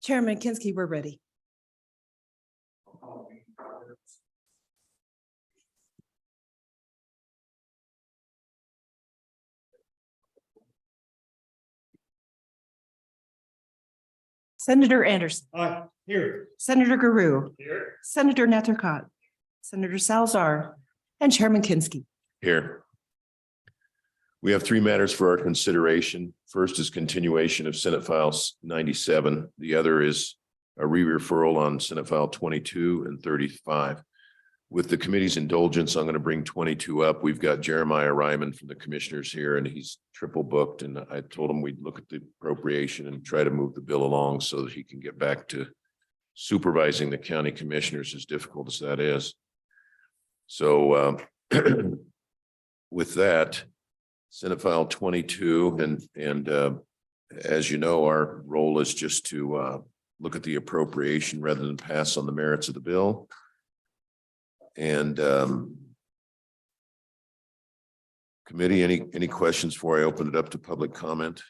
Chairman Kinski, we're ready. Senator Anderson. Here. Senator Guru. Here. Senator Nethercott. Senator Salzar. And Chairman Kinski. Here. We have three matters for our consideration. First is continuation of Senate File 97. The other is a re-referral on Senate File 22 and 35. With the committee's indulgence, I'm going to bring 22 up. We've got Jeremiah Ryman from the commissioners here, and he's triple booked. And I told him we'd look at the appropriation and try to move the bill along so that he can get back to supervising the county commissioners, as difficult as that is. So with that, Senate File 22, and as you know, our role is just to look at the appropriation rather than pass on the merits of the bill. And committee, any questions before I open it up to public comment?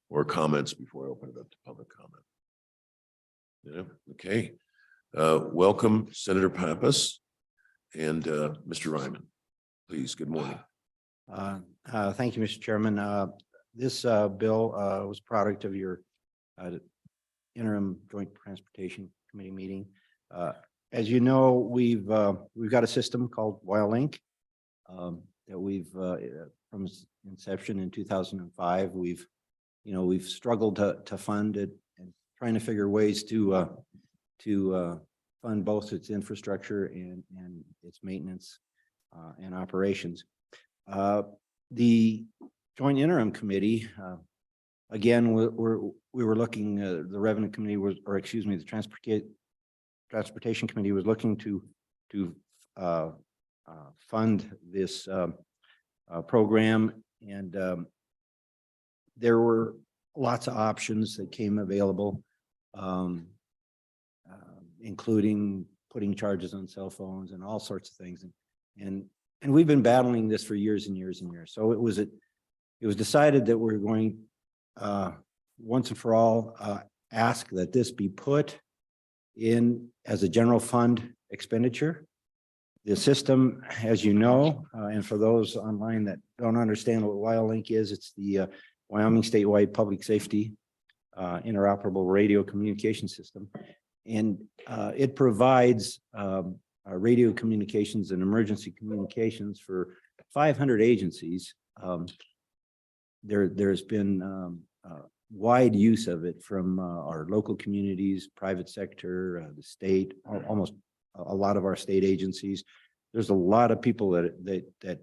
Or comments before I open it up to public comment? Yeah, okay. Welcome, Senator Pappas and Mr. Ryman. Please, good morning. Thank you, Mr. Chairman. This bill was a product of your interim Joint Transportation Committee meeting. As you know, we've got a system called WileLink that we've from its inception in 2005. We've struggled to fund it and trying to figure ways to fund both its infrastructure and its maintenance and operations. The Joint Interim Committee, again, we were looking. The Revenue Committee was, or excuse me, the Transportation Committee was looking to fund this program, and there were lots of options that came available, including putting charges on cell phones and all sorts of things. And we've been battling this for years and years and years. So it was decided that we're going once and for all ask that this be put in as a general fund expenditure. The system, as you know, and for those online that don't understand what WileLink is, it's the Wyoming statewide public safety interoperable radio communication system. And it provides radio communications and emergency communications for 500 agencies. There's been wide use of it from our local communities, private sector, the state, almost a lot of our state agencies. There's a lot of people that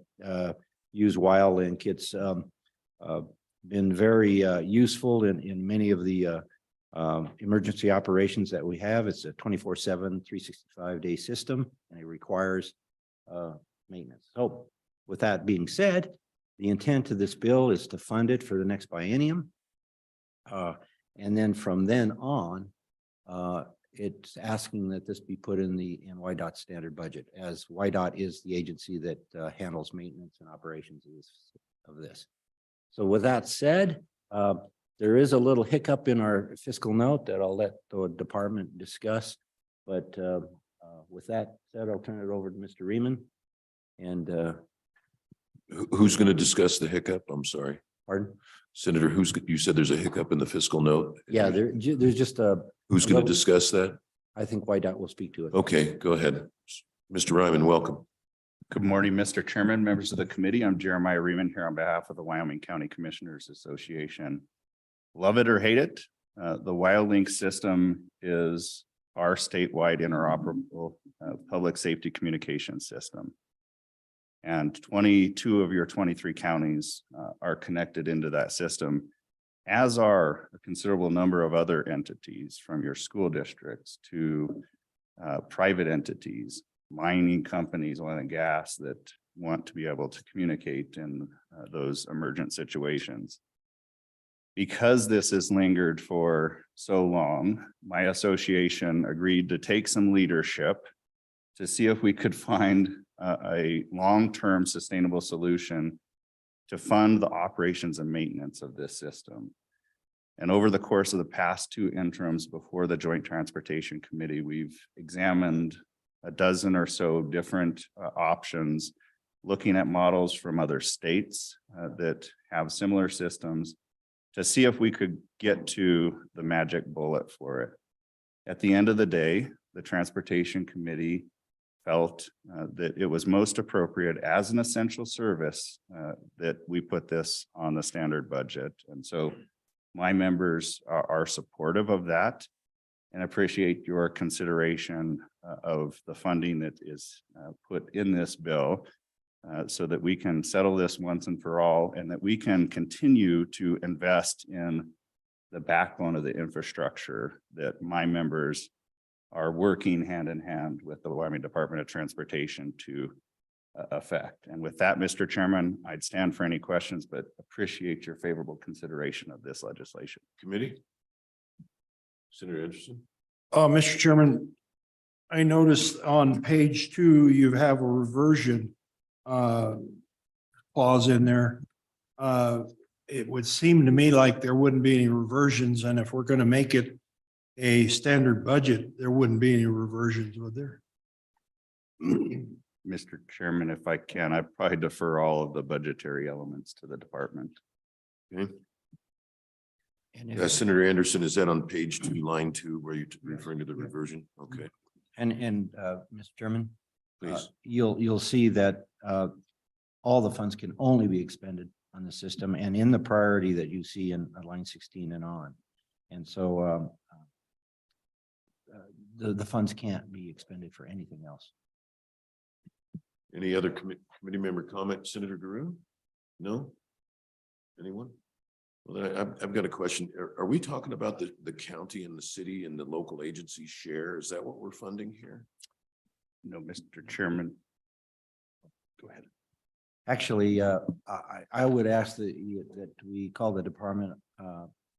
use WileLink. It's been very useful in many of the emergency operations that we have. It's a 24/7, 365-day system, and it requires maintenance. So with that being said, the intent of this bill is to fund it for the next biennium. And then from then on, it's asking that this be put in the WYDOT standard budget, as WYDOT is the agency that handles maintenance and operations of this. So with that said, there is a little hiccup in our fiscal note that I'll let the department discuss. But with that said, I'll turn it over to Mr. Riemann. And Who's going to discuss the hiccup? I'm sorry. pardon? Senator, you said there's a hiccup in the fiscal note? Yeah, there's just Who's going to discuss that? I think WYDOT will speak to it. Okay, go ahead. Mr. Ryman, welcome. Good morning, Mr. Chairman, members of the committee. I'm Jeremiah Riemann here on behalf of the Wyoming County Commissioners Association. Love it or hate it, the WileLink system is our statewide interoperable public safety communication system. And 22 of your 23 counties are connected into that system, as are a considerable number of other entities, from your school districts to private entities, mining companies, oil and gas, that want to be able to communicate in those emergent situations. Because this has lingered for so long, my association agreed to take some leadership to see if we could find a long-term sustainable solution to fund the operations and maintenance of this system. And over the course of the past two interims before the Joint Transportation Committee, we've examined a dozen or so different options, looking at models from other states that have similar systems to see if we could get to the magic bullet for it. At the end of the day, the Transportation Committee felt that it was most appropriate as an essential service that we put this on the standard budget. And so my members are supportive of that and appreciate your consideration of the funding that is put in this bill so that we can settle this once and for all, and that we can continue to invest in the backbone of the infrastructure that my members are working hand in hand with the Wyoming Department of Transportation to affect. And with that, Mr. Chairman, I'd stand for any questions, but appreciate your favorable consideration of this legislation. Committee? Senator Anderson? Mr. Chairman, I noticed on page 2, you have a reversion clause in there. It would seem to me like there wouldn't be any reversions, and if we're going to make it a standard budget, there wouldn't be any reversions, would there? Mr. Chairman, if I can, I probably defer all of the budgetary elements to the department. Okay. And Senator Anderson, is that on page 2, line 2, where you're referring to the reversion? Okay, Mr. Chairman, please. you'll see that all the funds can only be expended on the system and in the priority that you see in line 16 and on. And so the funds can't be expended for anything else. Any other committee member comment? Senator Giroux? No? Anyone? Well, then I've got a question. Are we talking about the county and the city and the local agency share? Is that what we're funding here? No, Mr. Chairman. Go ahead. Actually, I would ask that we call the department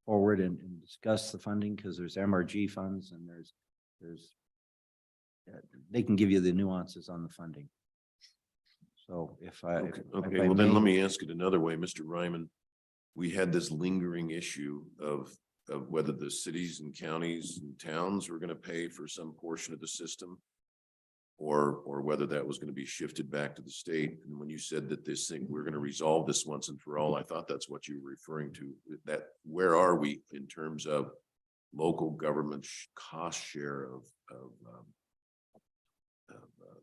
forward and discuss the funding, because there's MRG funds and there's they can give you the nuances on the funding. So if I Okay, well then let me ask it another way, Mr. Ryman. We had this lingering issue of whether the cities and counties and towns were going to pay for some portion of the system, or whether that was going to be shifted back to the state. And when you said that this thing, we're going to resolve this once and for all, I thought that's what you were referring to. That where are we in terms of local government cost share of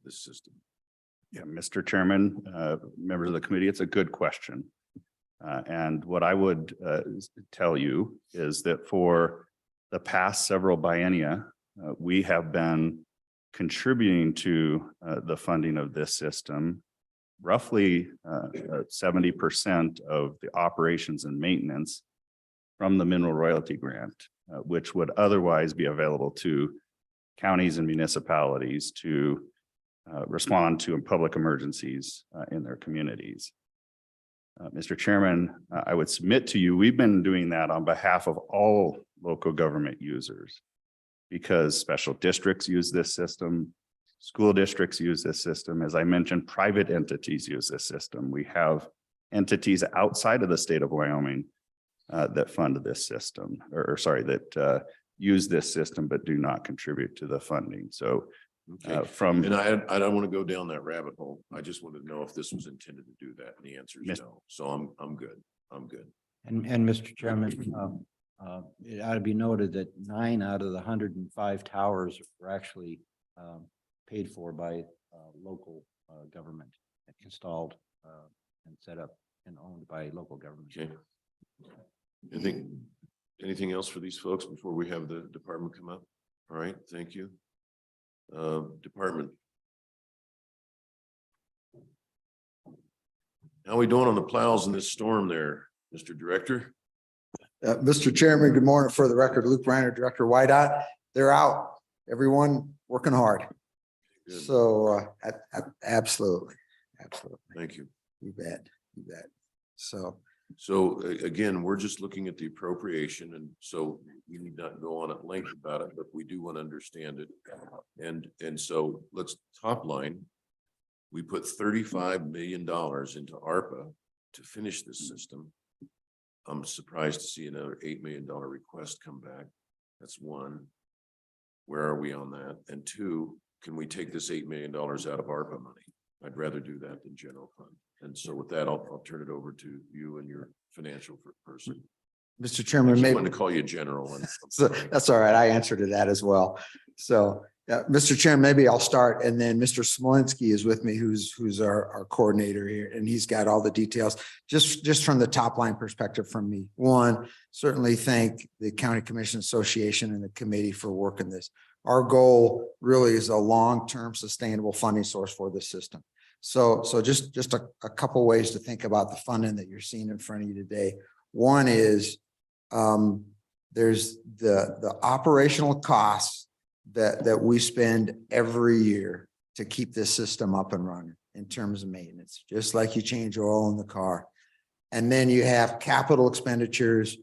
this system? Yeah, Mr. Chairman, members of the committee, it's a good question. And what I would tell you is that for the past several biennia, we have been contributing to the funding of this system. Roughly 70% of the operations and maintenance from the mineral royalty grant, which would otherwise be available to counties and municipalities to respond to public emergencies in their communities. Mr. Chairman, I would submit to you, we've been doing that on behalf of all local government users, because special districts use this system, school districts use this system. As I mentioned, private entities use this system. We have entities outside of the state of Wyoming that fund this system, that use this system but do not contribute to the funding. So Okay. And I don't want to go down that rabbit hole. I just wanted to know if this was intended to do that, and the answer is no. So I'm good. I'm good. And Mr. Chairman, it ought to be noted that 9 out of the 105 towers were actually paid for by local government, installed and set up and owned by local government. Okay. Anything else for these folks before we have the department come up? All right, thank you. Department. How are we doing on the plows in this storm there, Mr. Director? Mr. Chairman, good morning. For the record, Luke Reiner, Director YDOT. They're out. Everyone working hard. Good. So absolutely. Thank you. You bet. So again, we're just looking at the appropriation, and so we need not go on at length about it, but we do want to understand it. And so let's top line. We put $35 million into ARPA to finish this system. I'm surprised to see another $8 million request come back. That's one. Where are we on that? And two, can we take this $8 million out of ARPA money? I'd rather do that than general fund. And so with that, I'll turn it over to you and your financial person. Mr. I Chairman, just maybe. wanted to call you general. And So that's all right. I answered to that as well. So, Mr. Chairman, maybe I'll start, and then Mr. Smolinski is with me, who's our coordinator here, and he's got all the details. Just from the top line perspective from me. One, certainly thank the County Commission Association and the committee for working this. Our goal really is a long-term sustainable funding source for the system. So just a couple ways to think about the funding that you're seeing in front of you today. One is there's the operational costs that we spend every year to keep this system up and running in terms of maintenance, just like you change oil in the car. And then you have capital expenditures,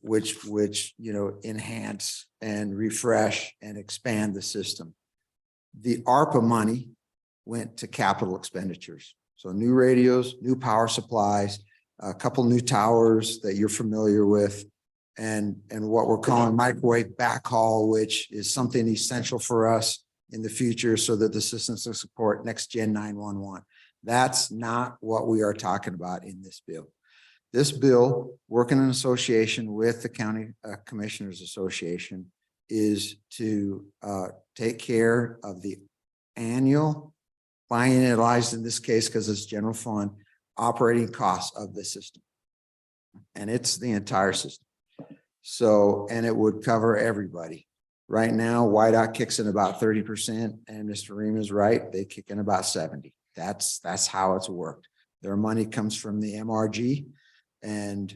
which enhance and refresh and expand the system. The ARPA money went to capital expenditures. So new radios, new power supplies, a couple new towers that you're familiar with, and what we're calling microwave backhaul, which is something essential for us in the future so that the systems will support next gen 911. That's not what we are talking about in this bill. This bill, working in association with the County Commissioners Association, is to take care of the annual, biannualized in this case, because it's general fund, operating costs of the system. And it's the entire system. So, and it would cover everybody. Right now, YDOT kicks in about 30%, and Mr. Ream is right, they kick in about 70%. That's how it's worked. Their money comes from the MRG, and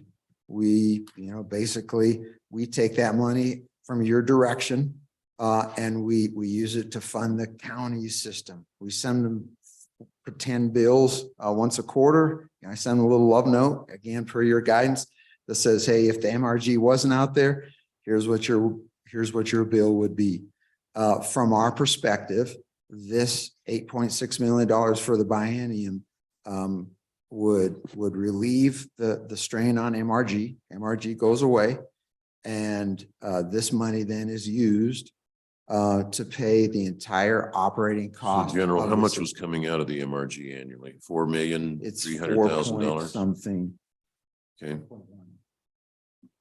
we, basically, we take that money from your direction, and we use it to fund the county system. We send them pretend bills once a quarter. I send them a little love note, again, per your guidance, that says, hey, if the MRG wasn't out there, here's what your bill would be. From our perspective, this $8.6 million for the biennium would relieve the strain on MRG. MRG goes away, and this money then is used to pay the entire operating cost. So General, of how the much system. was coming out of the MRG annually? It's $4,300,000. something. Okay.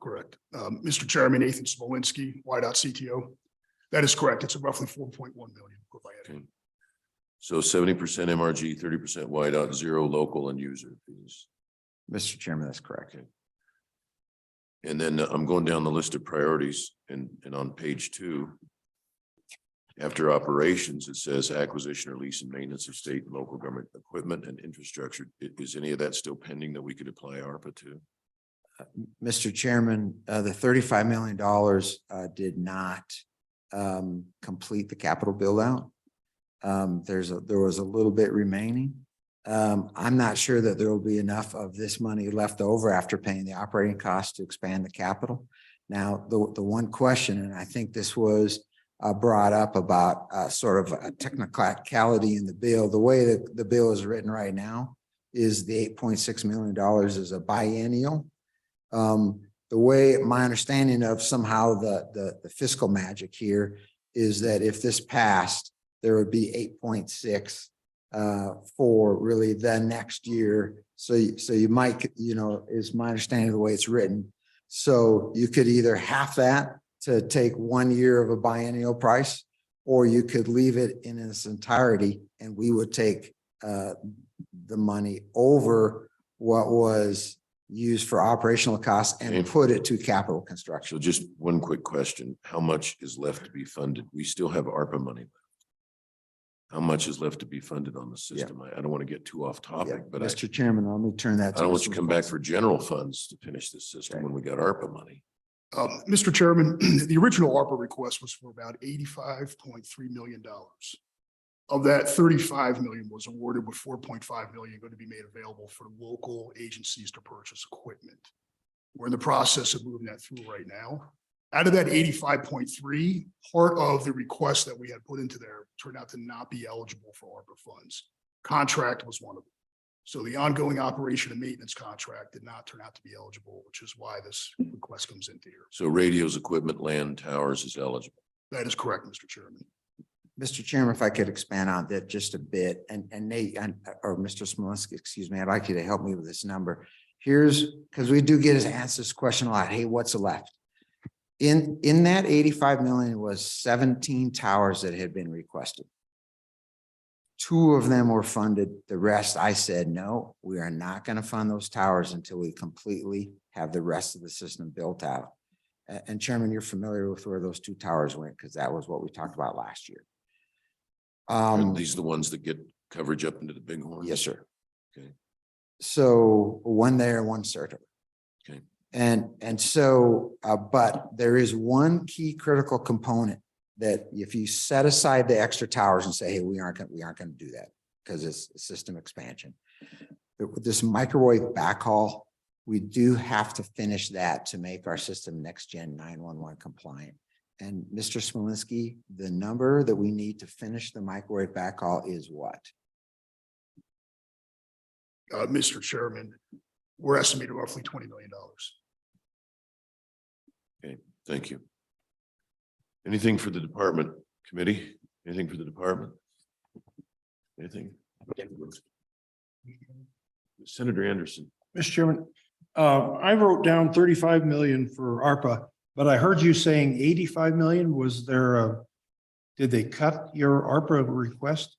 Correct. Mr. Chairman, Nathan Smolinski, YDOT CTO. That is correct. It's roughly 4.1 million per biennium. Okay. So 70% MRG, 30% YDOT, 0 local and user fees. Mr. Chairman, that's correct. Okay. And then I'm going down the list of priorities, and on page 2, after operations, it says acquisition or lease and maintenance of state and local government equipment and infrastructure. Is any of that still pending that we could apply ARPA to? Mr. Chairman, the $35 million did not complete the capital build out. There was a little bit remaining. I'm not sure that there will be enough of this money left over after paying the operating costs to expand the capital. Now, the one question, and I think this was brought up about sort of a technicality in the bill. The way that the bill is written right now is the $8.6 million is a biennial. The way my understanding of somehow the fiscal magic here is that if this passed, there would be 8.6 for really the next year. So you might, is my understanding of the way it's written. So you could either half that to take 1 year of a biennial price, or you could leave it in its entirety and we would take the money over what was used for operational costs and put it to capital construction. So just one quick question. How much is left to be funded? We still have ARPA money left. How much is left to be funded on the system? I don't want to get too off Yeah, topic, but Mr. Chairman, let me turn that. I don't want you to come back for general funds to finish this system when we got ARPA money. Mr. Chairman, the original ARPA request was for about $85.3 million. Of that, 35 million was awarded, with 4.5 million going to be made available for local agencies to purchase equipment. We're in the process of moving that through right now. Out of that 85.3, part of the request that we had put into there turned out to not be eligible for ARPA funds. Contract was one of them. So the ongoing operation and maintenance contract did not turn out to be eligible, which is why this request comes into here. So radios, equipment, land, towers is eligible. That is correct, Mr. Chairman. Mr. Chairman, if I could expand on that just a bit, and Nate, or Mr. Smolinski, excuse me, I'd like you to help me with this number. Here's, because we do get asked this question a lot, hey, what's left? In that 85 million was 17 towers that had been requested. 2 of them were funded. The rest, I said, no, we are not going to fund those towers until we completely have the rest of the system built out. And Chairman, you're familiar with where those 2 towers went, because that was what we talked about last year. Are these the ones that get coverage up into the Bighorn? Yes, sir. Okay. So one there, one Certo. Okay. And so, but there is one key critical component that if you set aside the extra towers and say, hey, we aren't going to do that because it's a system expansion. But with this microwave backhaul, we do have to finish that to make our system next gen 911 compliant. And Mr. Smolinski, the number that we need to finish the microwave backhaul is what? Mr. Chairman, we're estimating roughly $20 million. Okay, thank you. Anything for the department committee? Anything for the department? Anything? Senator Anderson. Mr. Chairman, I wrote down 35 million for ARPA, but I heard you saying 85 million. Was there did they cut your ARPA request?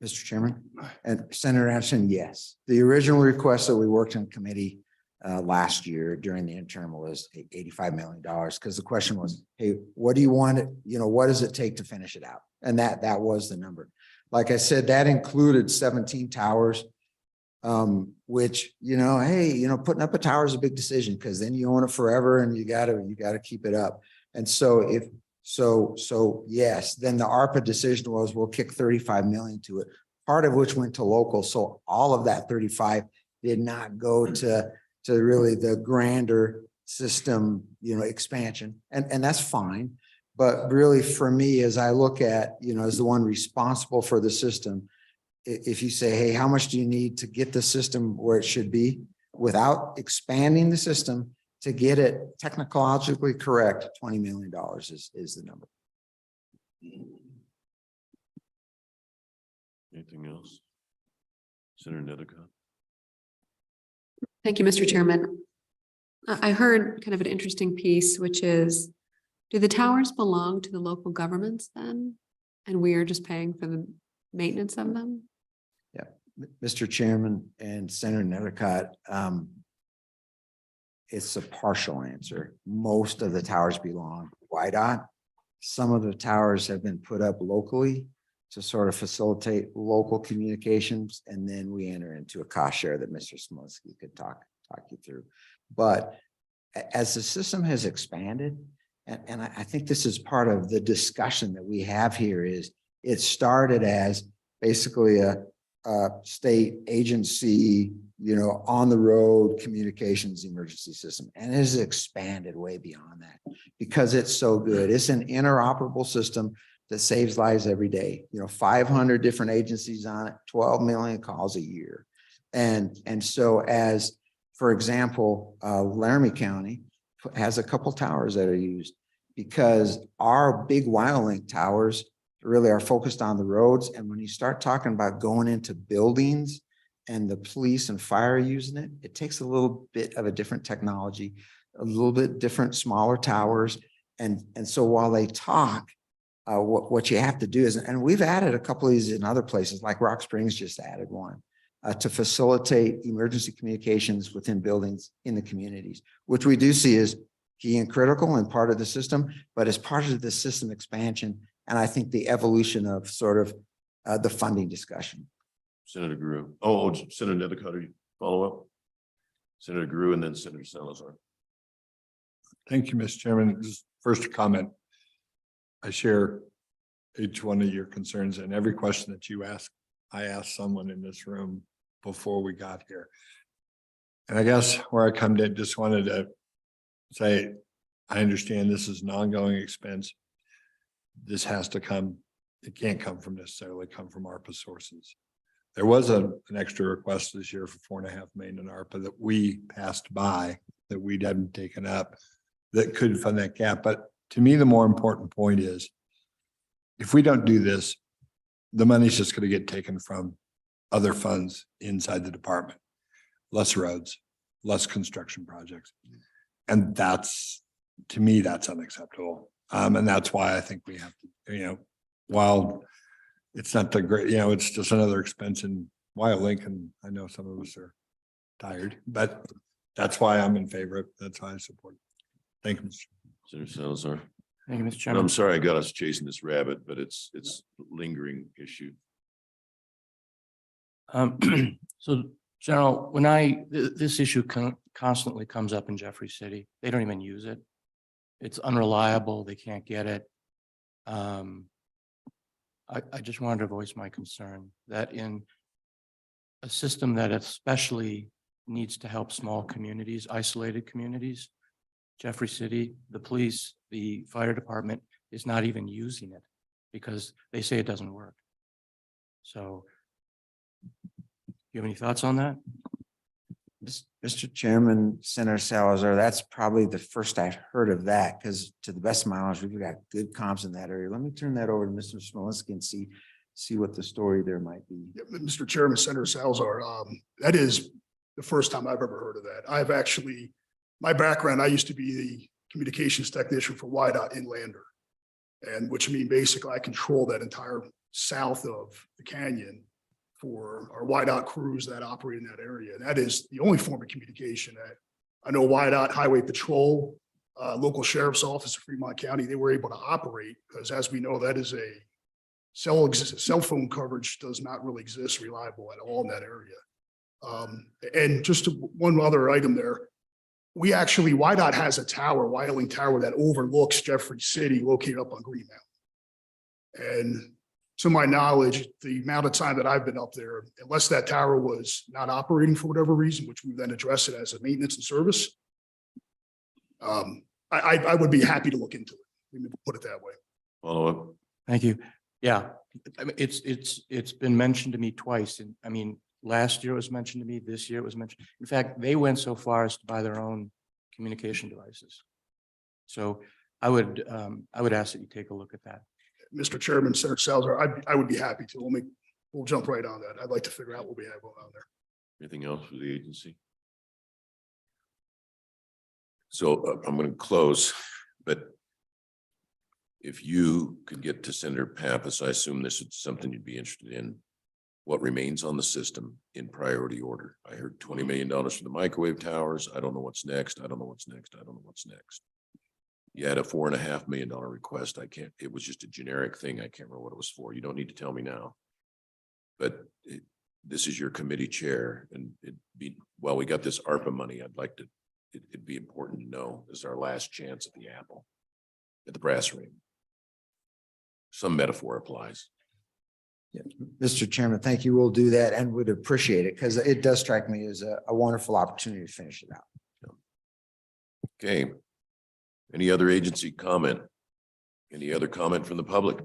Mr. Chairman and Senator Anderson, yes. The original request that we worked in committee last year during the interim was $85 million, because the question was, hey, what do you want? What does it take to finish it out? And that was the number. Like I said, that included 17 towers, which, hey, putting up a tower is a big decision, because then you own it forever and you gotta keep it up. And so so yes, then the ARPA decision was we'll kick 35 million to it, part of which went to local. So all of that 35 did not go to really the grander system, expansion. And that's fine. But really for me, as I look at, as the one responsible for the system, if you say, hey, how much do you need to get the system where it should be without expanding the system to get it technologically correct, $20 million is the number. Anything else? Senator Nethercott. Thank you, Mr. Chairman. I heard kind of an interesting piece, which is, do the towers belong to the local governments then? And we are just paying for the maintenance of them? Yeah, Mr. Chairman and Senator Nethercott, it's a partial answer. Most of the towers belong to YDOT. Some of the towers have been put up locally to sort of facilitate local communications. And then we enter into a cost share that Mr. Smolinski could talk you through. But as the system has expanded, and I think this is part of the discussion that we have here, is it started as basically a state agency, on the road communications emergency system, and it has expanded way beyond that because it's so good. It's an interoperable system that saves lives every day. 500 different agencies on it, 12 million calls a year. And so as, for example, Laramie County has a couple towers that are used because our big WildLink towers really are focused on the roads. And when you start talking about going into buildings and the police and fire using it, it takes a little bit of a different technology, a little bit different, smaller towers. And so while they talk, what you have to do is, and we've added a couple of these in other places, like Rock Springs just added one, to facilitate emergency communications within buildings in the communities, which we do see as key and critical and part of the system, but as part of the system expansion. And I think the evolution of sort of the funding discussion. Senator Grew. Oh, Senator Nethercott, are you follow up? Senator Grew and then Senator Salazar. Thank you, Mr. Chairman. Just first a comment. I share each one of your concerns, and every question that you ask, I asked someone in this room before we got here. And I guess where I come to, just wanted to say, I understand this is an ongoing expense. This has to come, it can't come from necessarily come from ARPA sources. There was an extra request this year for 4.5 million in ARPA that we passed by, that we hadn't taken up, that could fund that gap. But to me, the more important point is, if we don't do this, the money's just going to get taken from other funds inside the department. Less roads, less construction projects. And that's, to me, that's unacceptable. And that's why I think we have to, while it's not the great, it's just another expense in Link, and I know some of us are tired, but that's why I'm in favor of it. That's why I support it. Thank you, Mr. Senator Salazar. Thank you, Mr. And Chairman. I'm sorry I got us chasing this rabbit, but it's lingering issue. So General, when this issue constantly comes up in Jeffrey City, they don't even use it. It's unreliable. They can't get it. I just wanted to voice my concern that in a system that especially needs to help small communities, isolated communities, Jeffrey City, the police, the fire department is not even using it because they say it doesn't work. So you have any thoughts on that? Mr. Chairman, Senator Salazar, that's probably the first I've heard of that, because to the best of my knowledge, we've got good comps in that area. Let me turn that over to Mr. Smolinski and see what the story there might be. Yeah, Mr. Chairman, Senator Salazar, that is the first time I've ever heard of that. I've actually, my background, I used to be the communications technician for YDOT in Lander. And which means basically I control that entire south of the canyon for our YDOT crews that operate in that area. And that is the only form of communication that I know YDOT, Highway Patrol, local sheriff's office of Fremont County, they were able to operate, because as we know, that is a cell phone coverage does not really exist reliable at all in that area. And just one other item there, we actually, YDOT has a tower, Wyoming Tower, that overlooks Jeffrey City, located up on Green Mountain. And to my knowledge, the amount of time that I've been up there, unless that tower was not operating for whatever reason, which we then address it as a maintenance and service, I would be happy to look into it. Let me put it that way. Follow up. Thank you. Yeah, I mean, it's been mentioned to me twice. And I mean, last year it was mentioned to me, this year it was mentioned. In fact, they went so far as to buy their own communication devices. So I would ask that you take a look at that. Mr. Chairman, Senator Salazar, I would be happy to. We'll jump right on that. I'd like to figure out what we have going on there. Anything else for the agency? So I'm going to close, but if you could get to Senator Pappas, I assume this is something you'd be interested in. What remains on the system in priority order? I heard $20 million for the microwave towers. I don't know what's next. I don't know what's next. I don't know what's next. You had a $4.5 million request. It was just a generic thing. I can't remember what it was for. You don't need to tell me now. But this is your committee chair, and we got this ARPA money. It'd be important to know, this is our last chance at the apple, at the brass ring. Some metaphor applies. Yeah. Mr. Chairman, thank you. We'll do that and would appreciate it, because it does strike me as a wonderful opportunity to finish it out. Okay. Any other agency comment? Any other comment from the public?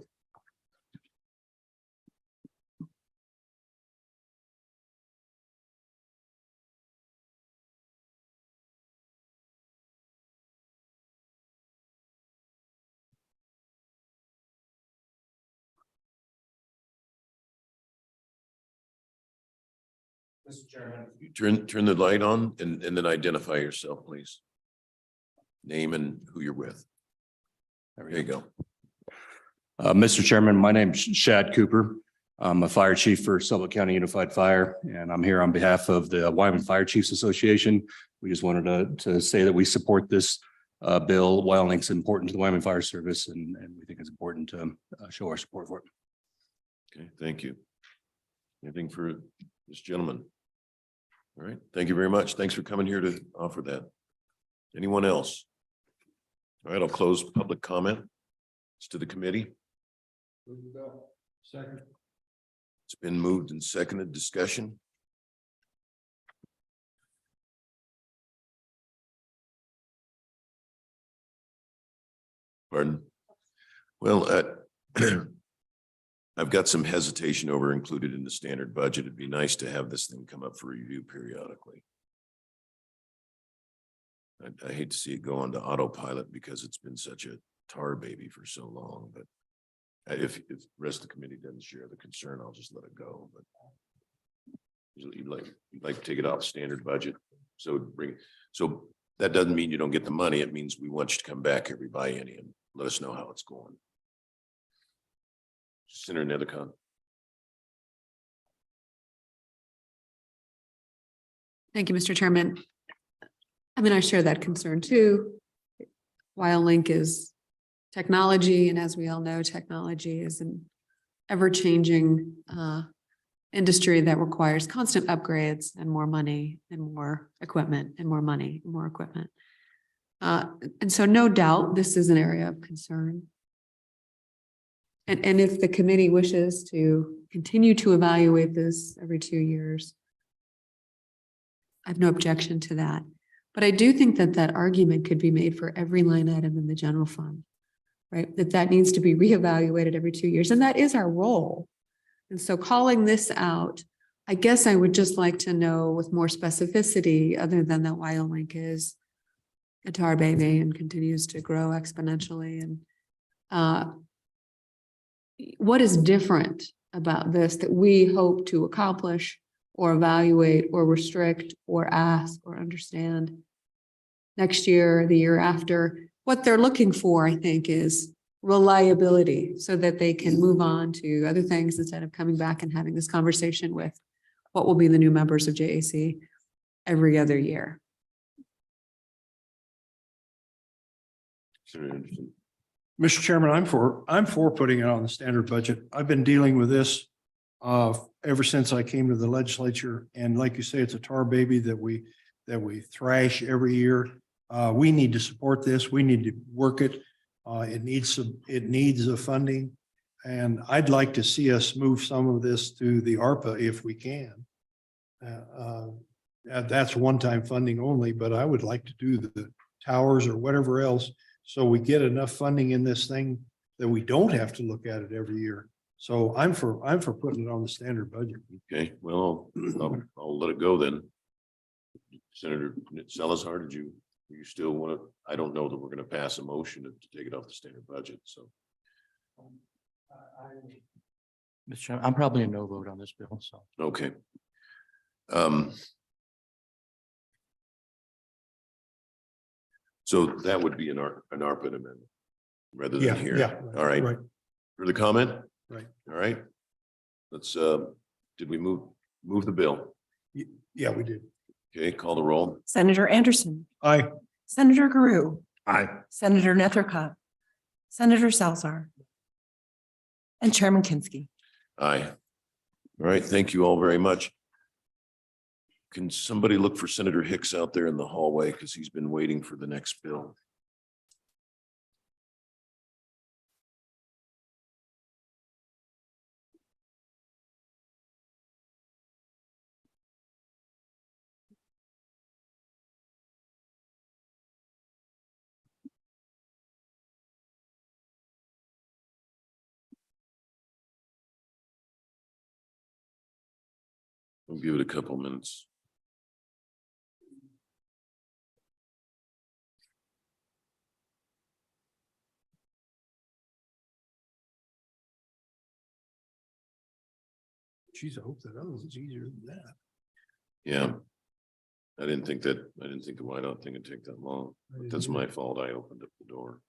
Mr. Chairman. You turn the light on and then identify yourself, please. Name and who you're with. There you go. Mr. Chairman, my name's Shad Cooper. I'm a fire chief for Sublette County Unified Fire, and I'm here on behalf of the Wyoming Fire Chiefs Association. We just wanted to say that we support this bill. Wyoming's important to the Wyoming Fire Service, and we think it's important to show our support for it. Okay, thank you. Anything for this gentleman? All right, thank you very much. Thanks for coming here to offer that. Anyone else? All right, I'll close public comment. It's to the committee. Second. It's been moved and seconded. Discussion. Pardon? Well, I've got some hesitation over included in the standard budget. It'd be nice to have this thing come up for review periodically. I hate to see it go on to autopilot because it's been such a tar baby for so long, but if the rest of the committee doesn't share the concern, I'll just let it go, but you'd like to take it off standard budget. So that doesn't mean you don't get the money. It means we want you to come back every biennium. Let us know how it's going. Senator Nethercott. Thank you, Mr. Chairman. I mean, I share that concern too. WildLink is technology, and as we all know, technology is an ever-changing industry that requires constant upgrades and more money and more equipment and more money and more equipment. And so no doubt this is an area of concern. And if the committee wishes to continue to evaluate this every 2 years, I have no objection to that. But I do think that that argument could be made for every line item in the general fund, right? That needs to be reevaluated every 2 years, and that is our role. And so calling this out, I guess I would just like to know with more specificity, other than that WildLink is a tar baby and continues to grow exponentially. And what is different about this that we hope to accomplish or evaluate or restrict or ask or understand next year, the year after? What they're looking for, I think, is reliability so that they can move on to other things instead of coming back and having this conversation with what will be the new members of JAC every other year. Mr. Chairman, I'm for putting it on the standard budget. I've been dealing with this ever since I came to the legislature. And like you say, it's a tar baby that we thrash every year. We need to support this. We need to work it. It needs the funding. And I'd like to see us move some of this to the ARPA if we can. That's one-time funding only, but I would like to do the towers or whatever else, so we get enough funding in this thing that we don't have to look at it every year. So I'm for putting it on the standard budget. Okay, well, I'll let it go then. Senator Salazar, you still want to? I don't know that we're going to pass a motion to take it off the standard budget. So, Mr. Chairman, I'm probably a no vote on this bill, so. okay. So that would be an ARPA amendment rather than here. Yeah. All right. Right. For the comment? Right. All right. Let's, did we move the bill? Yeah, we did. Okay, call the roll. Senator Anderson, Aye. Senator Guru, Aye. Senator Nethercutt, Senator Salzar, and Chairman Kinsky. Aye. All right, thank you all very much. Can somebody look for Senator Hicks out there in the hallway because he's been waiting for the next bill? We'll give it a couple minutes. Geez, I hope that other one's easier than that. Yeah. I didn't think the whiteout thing would take that long. But that's my fault. I opened up the door.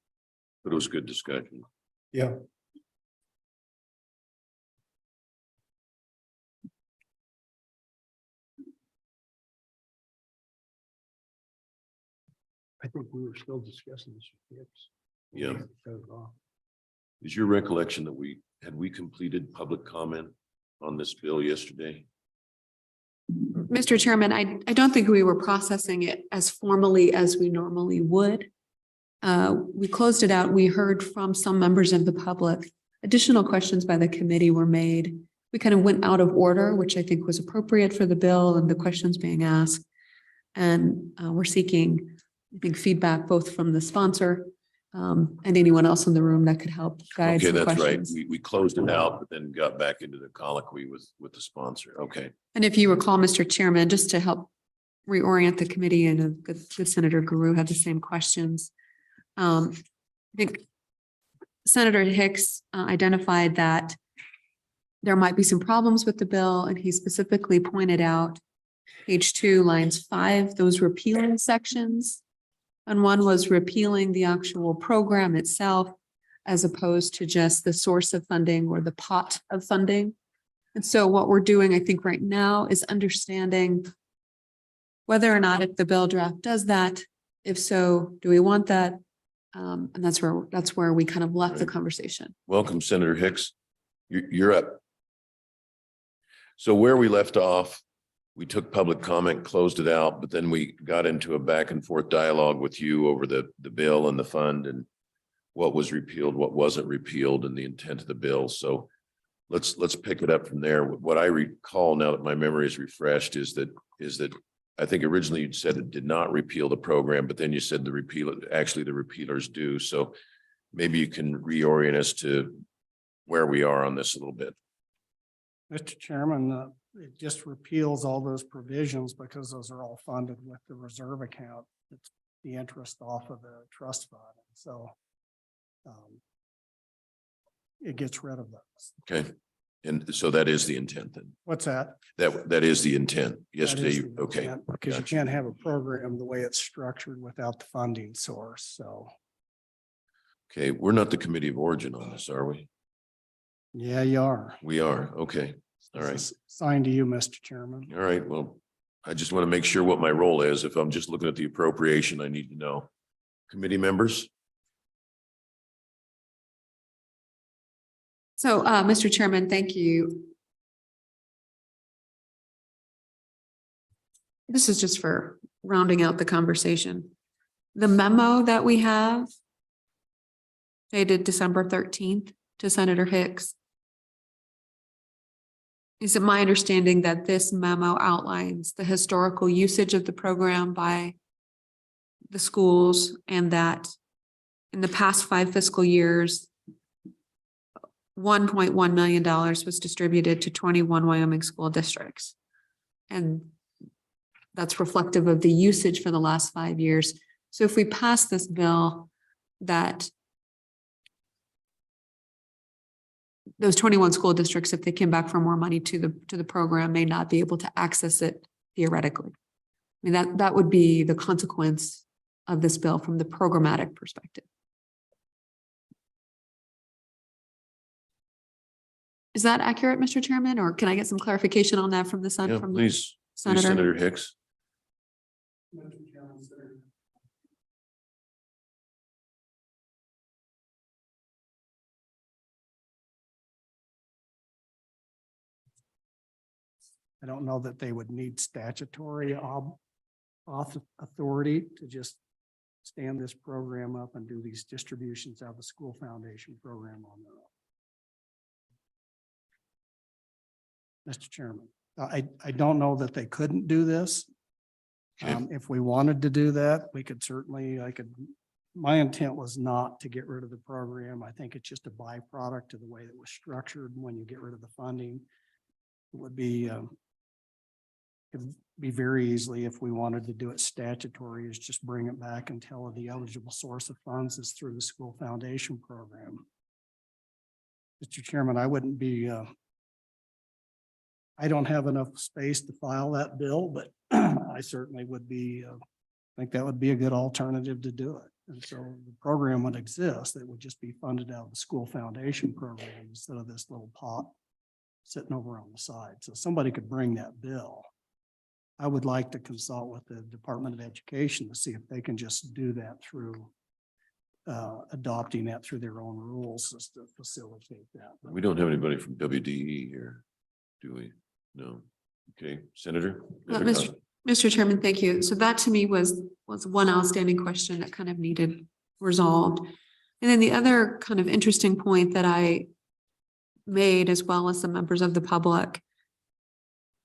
But it was good discussion. Yeah. I think we were still discussing this with Hicks. Yeah. Cut it off. Is your recollection that we completed public comment on this bill yesterday? Mr. Chairman, I don't think we were processing it as formally as we normally would. We closed it out. We heard from some members of the public. Additional questions by the committee were made. We kind of went out of order, which I think was appropriate for the bill and the questions being asked. And we're seeking, I think, feedback both from the sponsor and anyone else in the room that could help guide Okay, some that's right. questions. We closed it out, but then got back into the colloquy with the sponsor. Okay. And if you recall, Mr. Chairman, just to help reorient the committee, and good Senator Guru had the same questions. I think Senator Hicks identified that there might be some problems with the bill, and he specifically pointed out page 2, lines 5, those repealing sections. And one was repealing the actual program itself, as opposed to just the source of funding or the pot of funding. And so what we're doing, I think right now, is understanding whether or not if the bill draft does that, if so, do we want that? And that's where we kind of left the Right. conversation. Welcome, Senator Hicks. You're up. So where we left off, we took public comment, closed it out, but then we got into a back and forth dialogue with you over the bill and the fund and what was repealed, what wasn't repealed, and the intent of the bill. So let's pick it up from there. What I recall now that my memory is refreshed is that I think originally you'd said it did not repeal the program, but then you said the repealers do. So maybe you can reorient us to where we are on this a little bit. Mr. Chairman, it just repeals all those provisions because those are all funded with the reserve account. It's the interest off of the trust fund. So it gets rid of those. Okay. And so that is the intent then. What's that? That is the intent. That Yesterday, is you the okay. intent, because you Gotcha. can't have a program the way it's structured without the funding source. So, Okay, we're not the committee of origin on this, are we? yeah, you are. We are. Okay. All right. This is assigned to you, Mr. Chairman. All right. Well, I just want to make sure what my role is. If I'm just looking at the appropriation, I need to know. Committee members? So, Mr. Chairman, thank you. This is just for rounding out the conversation. The memo that we have dated December 13th to Senator Hicks. Is it my understanding that this memo outlines the historical usage of the program by the schools, and that in the past 5 fiscal years, $1.1 million was distributed to 21 Wyoming school districts. And that's reflective of the usage for the last 5 years. So if we pass this bill, that those 21 school districts, if they came back for more money to the program, may not be able to access it theoretically. I mean, that would be the consequence of this bill from the programmatic perspective. Is that accurate, Mr. Chairman, or can I get some clarification on that from the Yeah, from please. Please, Senator? Senator Hicks. I don't know that they would need statutory authority to just stand this program up and do these distributions out of the school foundation program on their own. Mr. Chairman, I don't know that they couldn't do this. Okay. If we wanted to do that, we could certainly, my intent was not to get rid of the program. I think it's just a byproduct of the way it was structured. When you get rid of the funding, it would be it'd be very easily, if we wanted to do it statutory, is just bring it back and tell the eligible source of funds is through the school foundation program. Mr. Chairman, I wouldn't be I don't have enough space to file that bill, but I certainly would be, think that would be a good alternative to do it. And so the program would exist. It would just be funded out of the school foundation program instead of this little pot sitting over on the side. So somebody could bring that bill. I would like to consult with the Department of Education to see if they can just do that through adopting that through their own rules just to facilitate that. We don't have anybody from WDE here, do we? No. Okay, Senator? Mr. Chairman, thank you. So that to me was one outstanding question that kind of needed resolved. And then the other kind of interesting point that I made, as well as the members of the public,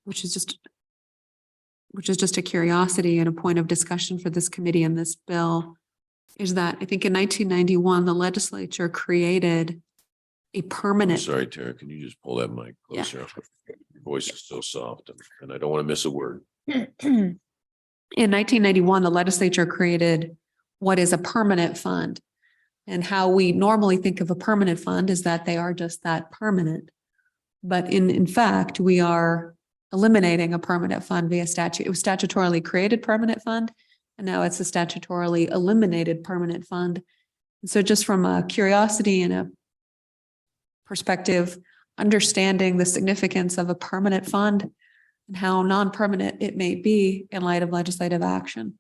which is just a curiosity and a point of discussion for this committee and this bill, is that I think in 1991, the legislature created a I'm permanent. sorry, Tara, can you just pull that mic Yeah. closer? Your voice is so soft and I don't want to miss a word. In 1991, the legislature created what is a permanent fund. And how we normally think of a permanent fund is that they are just that permanent. But in fact, we are eliminating a permanent fund via statute. It was statutorily created permanent fund, and now it's a statutorily eliminated permanent fund. And so just from a curiosity and a perspective, understanding the significance of a permanent fund and how non-permanent it may be in light of legislative action.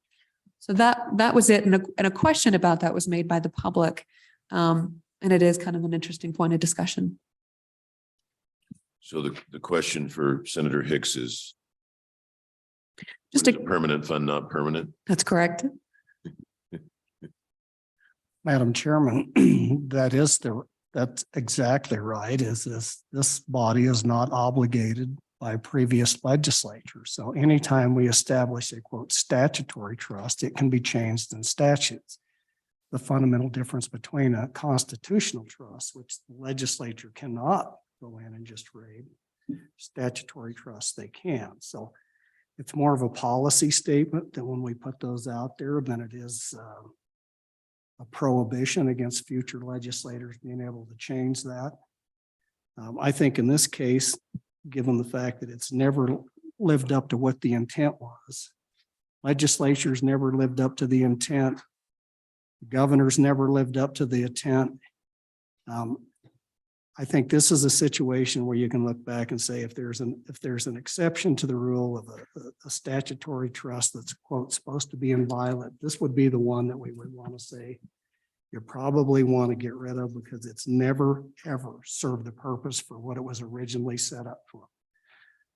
So that was it. And a question about that was made by the public. And it is kind of an interesting point of discussion. So the question for Senator Hicks is, Just when is a permanent fund, not permanent? That's correct. Madam Chairman, that's exactly right, is this body is not obligated by previous legislature. So anytime we establish a quote statutory trust, it can be changed in statutes. The fundamental difference between a constitutional trust, which the legislature cannot go in and just raid, statutory trusts they can. So it's more of a policy statement that when we put those out there than it is a prohibition against future legislators being able to change that. I think in this case, given the fact that it's never lived up to what the intent was, legislatures never lived up to the intent, governors never lived up to the intent. I think this is a situation where you can look back and say, if there's an exception to the rule of a statutory trust that's quote supposed to be inviolate, this would be the one that we would want to say you probably want to get rid of because it's never ever served the purpose for what it was originally set up for.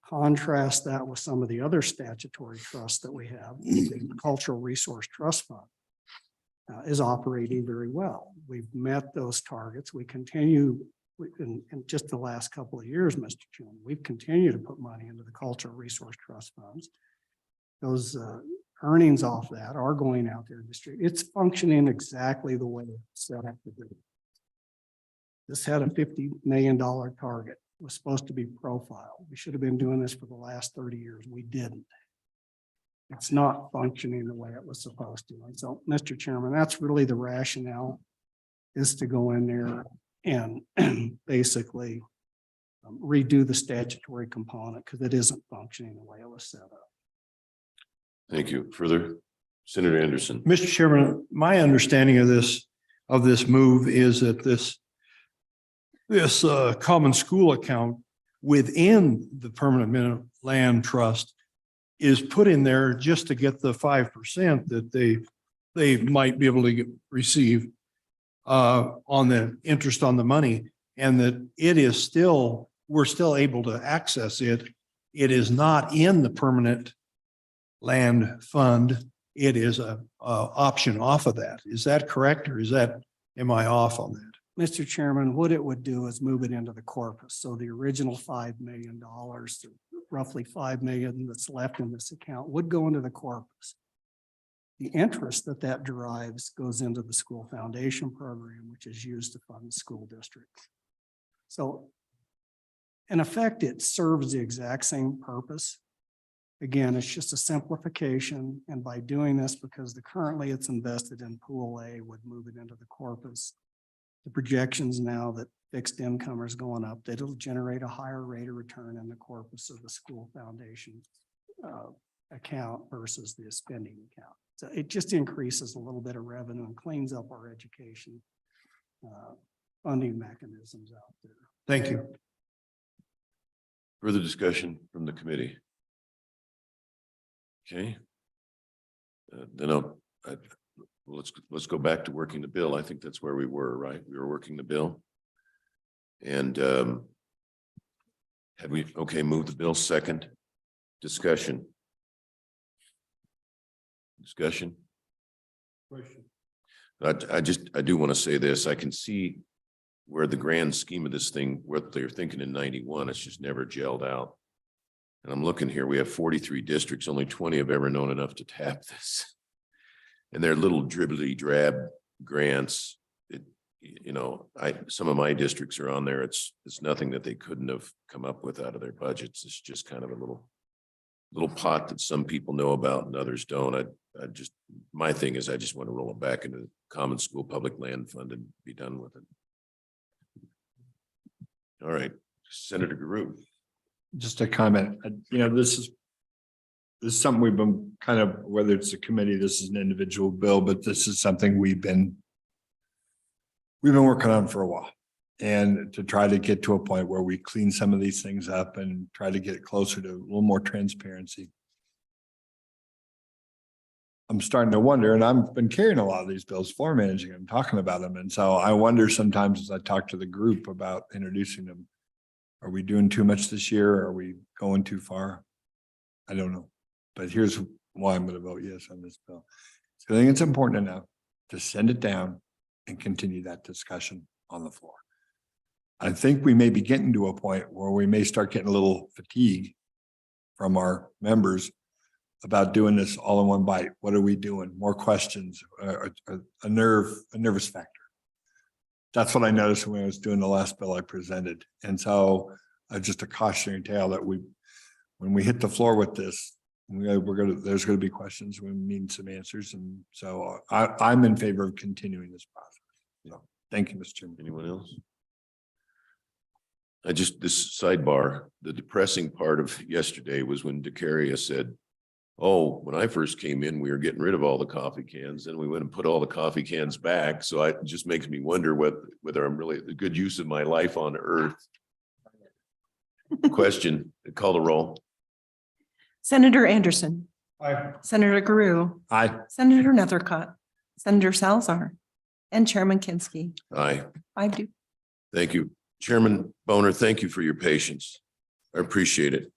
Contrast that with some of the other statutory trusts that we have. The Cultural Resource Trust Fund is operating very well. We've met those targets. We continue in just the last couple of years, Mr. Chairman, we've continued to put money into the Cultural Resource Trust Funds. Those earnings off that are going out there in the street. It's functioning exactly the way it's set up to do. This had a $50 million target. It was supposed to be profiled. We should have been doing this for the last 30 years. We didn't. It's not functioning the way it was supposed to. And so, Mr. Chairman, that's really the rationale, is to go in there and basically redo the statutory component because it isn't functioning the way it was set up. Thank you. Further, Senator Anderson. Mr. Chairman, my understanding of this move is that this common school account within the permanent minimum land trust is put in there just to get the 5% that they might be able to receive on the interest on the money, and that it is still, we're still able to access it. It is not in the permanent land fund. It is a option off of that. Is that correct, or am I off on that? Mr. Chairman, what it would do is move it into the corpus. So the original $5 million, roughly $5 million that's left in this account would go into the corpus. The interest that derives goes into the school foundation program, which is used to fund the school district. So in effect, it serves the exact same purpose. Again, it's just a simplification. And by doing this, because currently it's invested in pool A, would move it into the corpus. The projections now that fixed income is going up, that it'll generate a higher rate of return in the corpus of the school foundation account versus the spending account. So it just increases a little bit of revenue and cleans up our education funding mechanisms out there. Thank you. Further discussion from the committee. Okay. Then let's go back to working the bill. I think that's where we were, right? We were working the bill. And had we, okay, move the bill second. Discussion. I do want to say this. I can see where the grand scheme of this thing, what they're thinking in 91, it's just never gelled out. And I'm looking here, we have 43 districts, only 20 have ever known enough to tap this. And they're little dribbly drab grants. Some of my districts are on there. It's nothing that they couldn't have come up with out of their budgets. It's just kind of a little pot that some people know about and others don't. My thing is I just want to roll it back into the common school public land fund and be done with it. All right, Senator Guru. Just a comment, this is something we've been kind of, whether it's a committee, this is an individual bill, but this is something we've been working on for a while. And to try to get to a point where we clean some of these things up and try to get closer to a little more transparency. I'm starting to wonder, and I've been carrying a lot of these bills for managing them, talking about them. And so I wonder sometimes as I talk to the group about introducing them, are we doing too much this year? Are we going too far? I don't know. But here's why I'm going to vote yes on this bill. I think it's important enough to send it down and continue that discussion on the floor. I think we may be getting to a point where we may start getting a little fatigue from our members about doing this all in one bite. What are we doing? More questions, a nervous factor. That's what I noticed when I was doing the last bill I presented. And so just a cautionary tale that when we hit the floor with this, there's going to be questions. We need some answers. And so I'm in favor of continuing this process. So thank you, Mr. Chairman. Anyone else? This sidebar, the depressing part of yesterday was when DeCaria said, oh, when I first came in, we were getting rid of all the coffee cans. Then we went and put all the coffee cans back. So it just makes me wonder whether I'm really the good use of my life on earth. Question, call the roll. Senator Anderson. Aye. Senator Guru. Aye. Senator Nethercutt. Senator Salazar. And Chairman Kinsky. Aye. 5-2. Thank you. Chairman Boner, thank you for your patience. I appreciate it.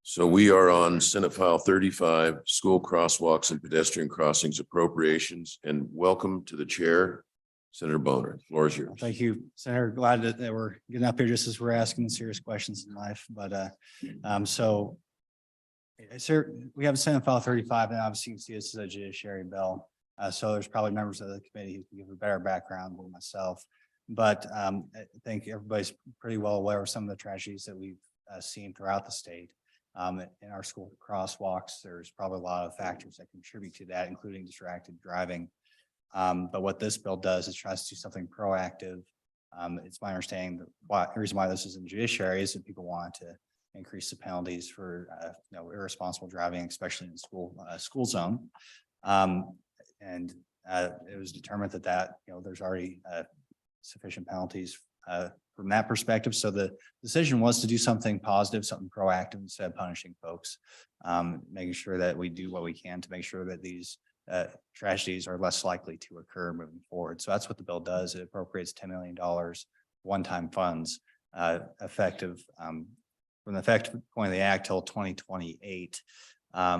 So we are on Senate File 35, School Crosswalks and Pedestrian Crossings Appropriations, and welcome to the chair, Senator Boner. The floor is yours. Thank you, Senator. Glad that we're getting up here just as we're asking serious questions in life. But sir, we have Senate File 35, and obviously you can see this is a judiciary bill. So there's probably members of the committee who can give a better background than myself. But I think everybody's pretty well aware of some of the tragedies that we've seen throughout the state. In our school crosswalks, there's probably a lot of factors that contribute to that, including distracted driving. But what this bill does is tries to do something proactive. It's my understanding that the reason why this is in judiciary is that people want to increase the penalties for irresponsible driving, especially in the school zone. And it was determined that there's already sufficient penalties from that perspective. So the decision was to do something positive, something proactive instead of punishing folks, making sure that we do what we can to make sure that these tragedies are less likely to occur moving forward. So that's what the bill does. It appropriates $10 million one-time funds effective from the effective point of the act till 2028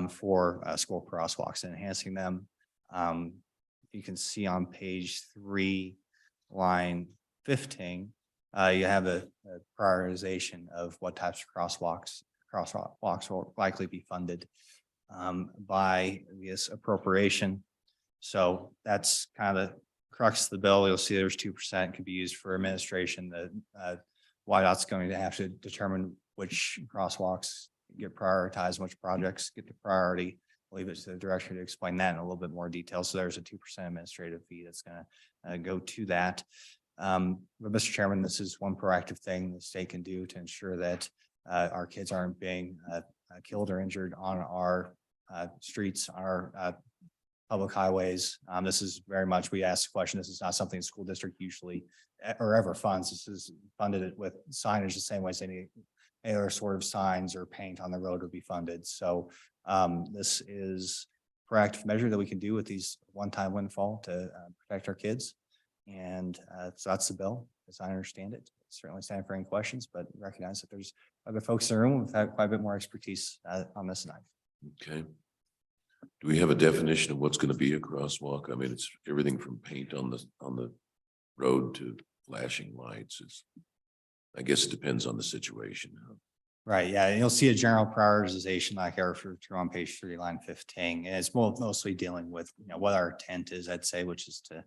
for school crosswalks and enhancing them. You can see on page 3, line 15, you have a prioritization of what types of crosswalks will likely be funded by this appropriation. So that's kind of the crux of the bill. You'll see there's 2% could be used for administration. The YDOT's going to have to determine which crosswalks get prioritized, which projects get the priority. I'll leave it to the director to explain that in a little bit more detail. So there's a 2% administrative fee that's going to go to that. But Mr. Chairman, this is one proactive thing the state can do to ensure that our kids aren't being killed or injured on our streets, our public highways. This is very much, we asked the question, this is not something the school district usually or ever funds. This is funded with signage the same way as any other sort of signs or paint on the road would be funded. So this is a proactive measure that we can do with these one-time windfall to protect our kids. And so that's the bill, as I understand it. Certainly stand for any questions, but recognize that there's other folks in the room who've had quite a bit more expertise on this tonight. Okay. Do we have a definition of what's going to be a crosswalk? I mean, it's everything from paint on the road to flashing lights. I guess it depends on the situation. Right, yeah, and you'll see a general prioritization like I referred to on page 3, line 15. And it's mostly dealing with, what our intent is, I'd say, which is to,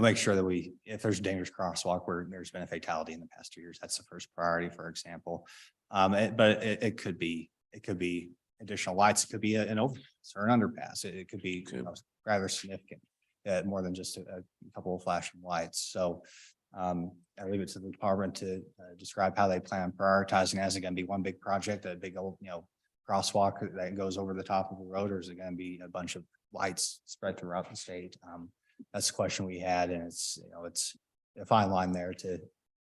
make sure that if there's a dangerous crosswalk where there's been a fatality in the past 2 years, that's the first priority, for example. But it could be additional lights, it could be an overpass or an underpass. It could be rather significant, more than just a couple of flashing lights. So I leave it to the department to describe how they plan on prioritizing. Is it going to be one big project, a big old, crosswalk that goes over the top of the road, or is it going to be a bunch of lights spread throughout the state? That's the question we had, and it's a fine line there to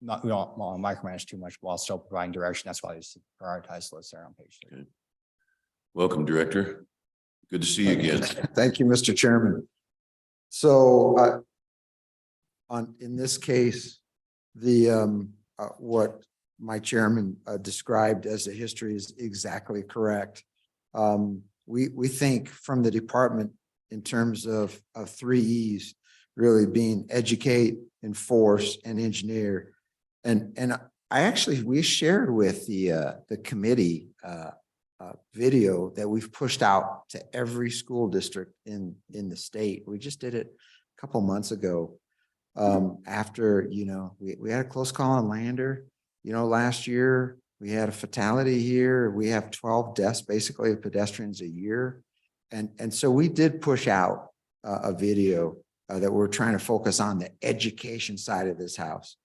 we don't want to micromanage too much while still providing direction. That's why it's prioritized list there on page 3. Welcome, Director. Good to see you again. Thank you, Mr. Chairman. So in this case, the what my chairman described as a history is exactly correct. We think from the department in terms of 3 E's really being educate, enforce, and engineer. And we shared with the committee video that we've pushed out to every school district in the state. We just did it a couple months ago. After, we had a close call on Lander, last year we had a fatality here. We have 12 deaths basically of pedestrians a year. And so we did push out a video that we're trying to focus on the education side of this house.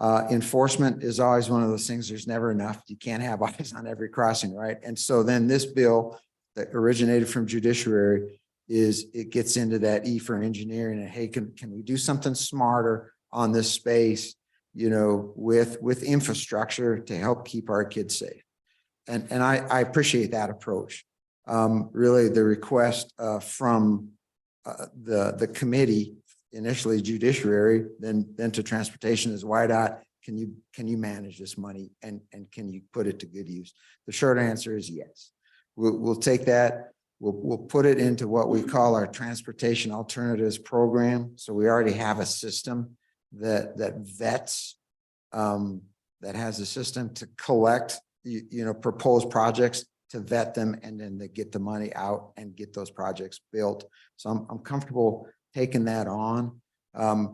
Enforcement is always one of those things. There's never enough. You can't have eyes on every crossing, right? And so then this bill that originated from judiciary it gets into that E for engineering and, hey, can we do something smarter on this space, with infrastructure to help keep our kids safe. And I appreciate that approach. Really the request from the committee, initially judiciary, then to transportation is YDOT. Can you manage this money and can you put it to good use? The short answer is yes. We'll take that. We'll put it into what we call our transportation alternatives program. So we already have a system that vets, that has a system to collect, proposed projects, to vet them, and then they get the money out and get those projects built. So I'm comfortable taking that on.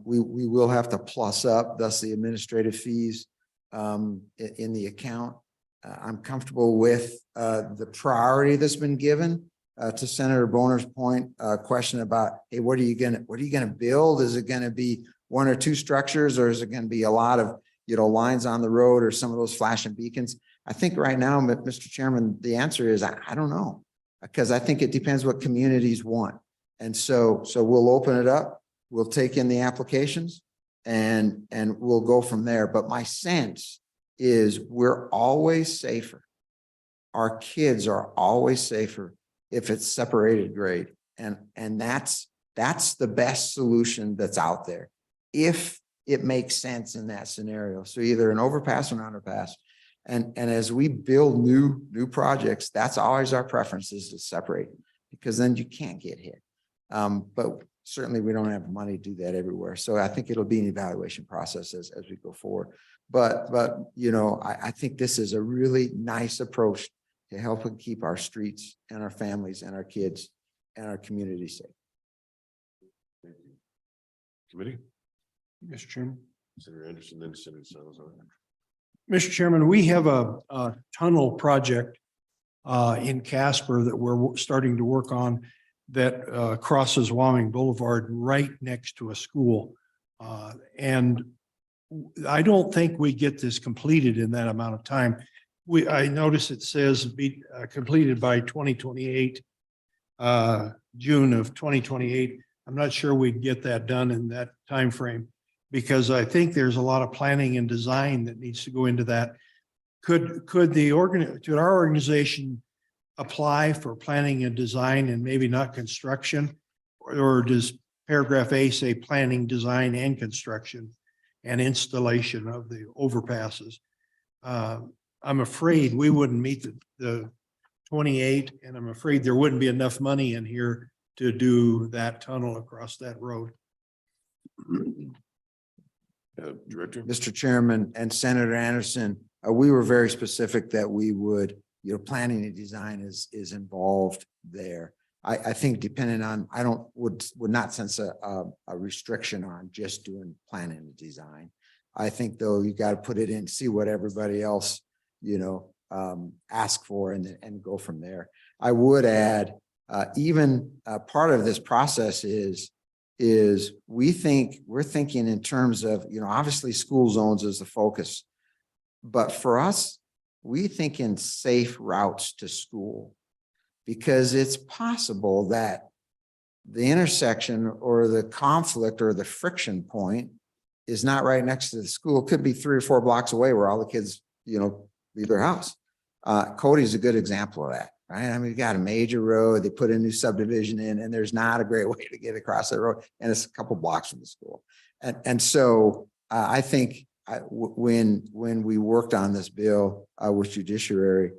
We will have to plus up, thus the administrative fees in the account. I'm comfortable with the priority that's been given. To Senator Boner's point, question about, hey, what are you gonna build? Is it gonna be 1 or 2 structures, or is it gonna be a lot of lines on the road or some of those flashing beacons? I think right now, Mr. Chairman, the answer is I don't know, because I think it depends what communities want. And so we'll open it up, we'll take in the applications, and we'll go from there. But my sense is we're always safer. Our kids are always safer if it's separated grade. And that's the best solution that's out there, if it makes sense in that scenario. So either an overpass or an underpass. And as we build new projects, that's always our preference, is to separate, because then you can't get hit. But certainly we don't have money to do that everywhere. So I think it'll be an evaluation process as we go forward. But I think this is a really nice approach to help keep our streets and our families and our kids and our community safe. Committee, Mr. Chairman. Senator Anderson, then Senator Salazar. Mr. Chairman, we have a tunnel project in Casper that we're starting to work on that crosses Wyoming Boulevard right next to a school. And I don't think we get this completed in that amount of time. I notice it says be completed by 2028, June of 2028. I'm not sure we'd get that done in that time frame, because I think there's a lot of planning and design that needs to go into that. Could our organization apply for planning and design and maybe not construction? Or does paragraph A say planning, design, and construction and installation of the overpasses? I'm afraid we wouldn't meet the 28, and I'm afraid there wouldn't be enough money in here to do that tunnel across that road. Director. Mr. Chairman and Senator Anderson, we were very specific that we would, planning and design is involved there. I think depending on, would not sense a restriction on just doing planning and design. I think though, you got to put it in, see what everybody else, ask for and go from there. I would add, even part of this process is we're thinking in terms of, obviously school zones is the focus. But for us, we think in safe routes to school, because it's possible that the intersection or the conflict or the friction point is not right next to the school. It could be 3 or 4 blocks away where all the kids, leave their house. Cody's a good example of that, right? I mean, you got a major road, they put a new subdivision in, and there's not a great way to get across that road, and it's a couple blocks from the school. And so I think when we worked on this bill with judiciary,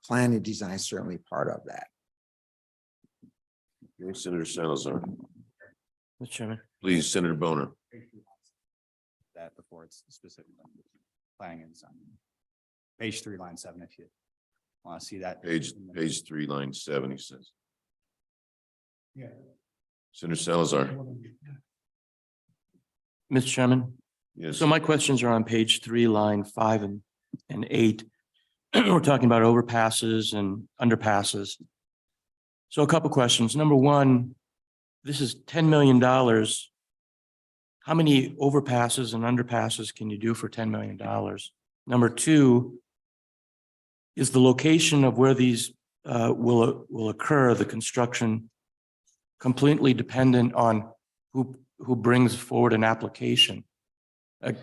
planning design is certainly part of that. Okay, Senator Salazar, Mr. Chairman. please, Senator Boner. That before it's specific planning and design. Page 3, line 7, if you want to see that. Page 3, line 7, he says. Yeah. Senator Salazar. Mr. Chairman. Yes. So my questions are on page 3, line 5 and 8. We're talking about overpasses and underpasses. So a couple questions. Number one, this is $10 million. How many overpasses and underpasses can you do for $10 million? Number two, is the location of where these will occur, the construction, completely dependent on who brings forward an application?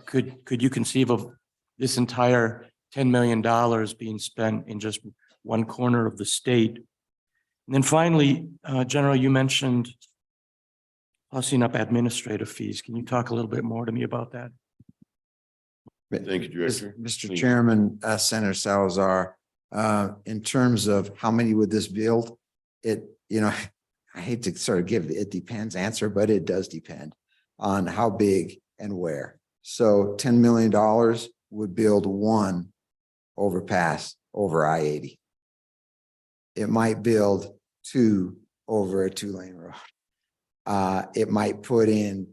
Could you conceive of this entire $10 million being spent in just one corner of the state? And then finally, General, you mentioned plussing up administrative fees. Can you talk a little bit more to me about that? Thank you, Director. Mr. Please. Chairman, Senator Salazar, in terms of how many would this build? I hate to sort of give it depends answer, but it does depend on how big and where. So $10 million would build 1 overpass over I-80. It might build 2 over a 2-lane road. It might put in,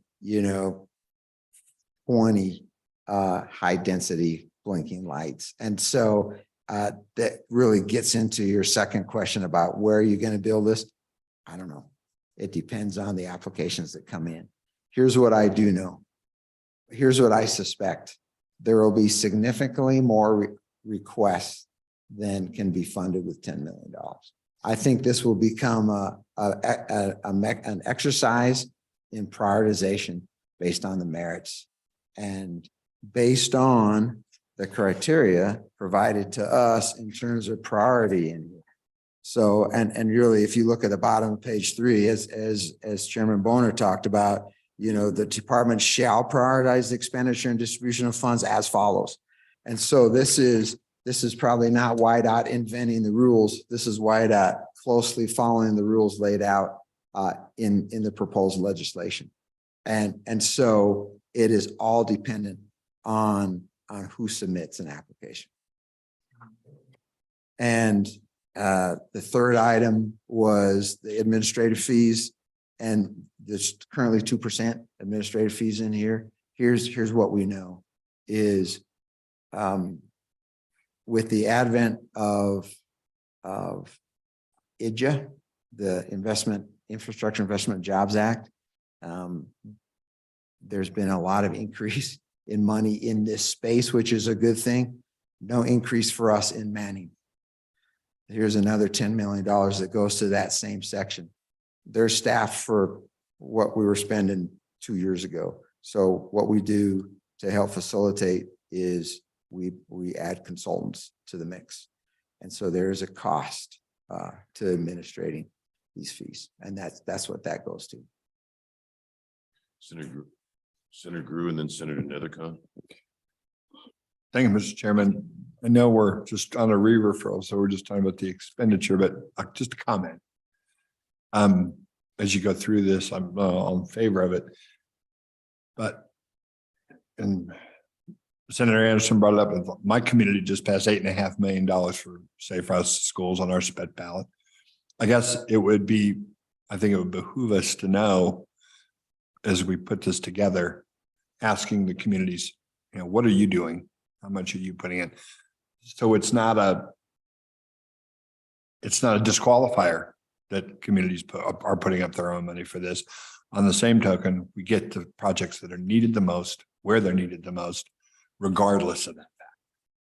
20 high density blinking lights. And so that really gets into your second question about where are you going to build this? I don't know. It depends on the applications that come in. Here's what I do know. Here's what I suspect. There will be significantly more requests than can be funded with $10 million. I think this will become an exercise in prioritization based on the merits and based on the criteria provided to us in terms of priority in here. So, and really, if you look at the bottom of page 3, as Chairman Boner talked about, the department shall prioritize the expenditure and distribution of funds as follows. And so this is probably not YDOT inventing the rules. This is YDOT closely following the rules laid out in the proposed legislation. And so it is all dependent on who submits an application. And the third item was the administrative fees, and there's currently 2% administrative fees in here. Here's what we know is with the advent of IDJA, the Infrastructure Investment and Jobs Act, there's been a lot of increase in money in this space, which is a good thing. No increase for us in Manning. Here's another $10 million that goes to that same section. They're staffed for what we were spending 2 years ago. So what we do to help facilitate is we add consultants to the mix. And so there is a cost to administrating these fees. And that's what that goes to. Senator Grew and then Senator Nethercott. Thank you, Mr. Chairman. I know we're just on a re-referral, so we're just talking about the expenditure, but just a comment. As you go through this, I'm in favor of it. But, and Senator Anderson brought it up. My community just passed $8.5 million for safe routes to schools on our sped ballot. I guess it would be, I think it would behoove us to know as we put this together, asking the communities, what are you doing? How much are you putting in? So it's not a disqualifier that communities are putting up their own money for this. On the same token, we get the projects that are needed the most, where they're needed the most, regardless of that fact.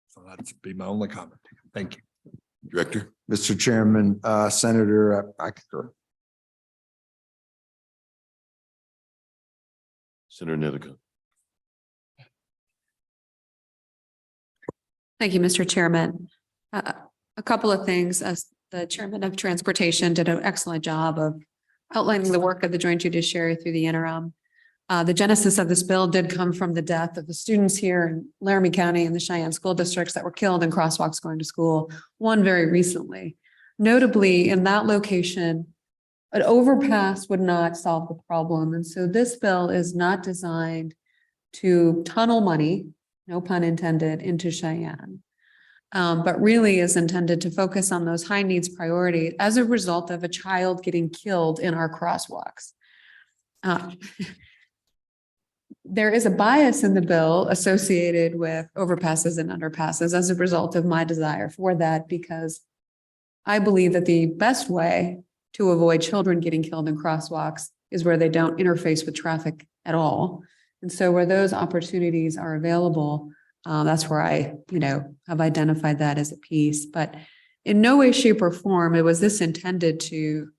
So that's be my only comment. Thank you. Director. Mr. Chairman, Senator, I concur. Senator Nethercutt. Thank you, Mr. Chairman. A couple of things, as the Chairman of Transportation did an excellent job of outlining the work of the Joint Judiciary through the interim. The genesis of this bill did come from the death of the students here in Laramie County and the Cheyenne school districts that were killed in crosswalks going to school, one very recently. Notably, in that location, an overpass would not solve the problem. And so this bill is not designed to tunnel money, no pun intended, into Cheyenne, but really is intended to focus on those high needs priorities as a result of a child getting killed in our crosswalks. There is a bias in the bill associated with overpasses and underpasses as a result of my desire for that, because I believe that the best way to avoid children getting killed in crosswalks is where they don't interface with traffic at all. And so where those opportunities are available, that's where I, have identified that as a piece. But in no way, shape, or form was this intended to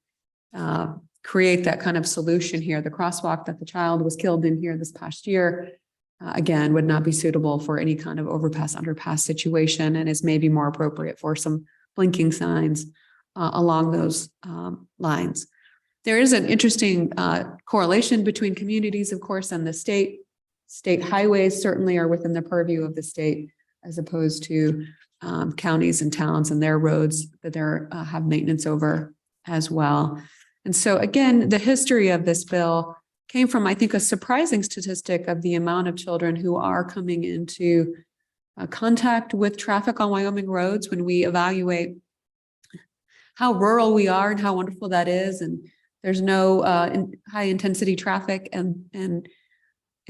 create that kind of solution here. The crosswalk that the child was killed in here this past year, again, would not be suitable for any kind of overpass, underpass situation, and is maybe more appropriate for some blinking signs along those lines. There is an interesting correlation between communities, of course, and the state. State highways certainly are within the purview of the state, as opposed to counties and towns and their roads that they have maintenance over as well. And so again, the history of this bill came from, I think, a surprising statistic of the amount of children who are coming into contact with traffic on Wyoming roads when we evaluate how rural we are and how wonderful that is. And there's no high intensity traffic and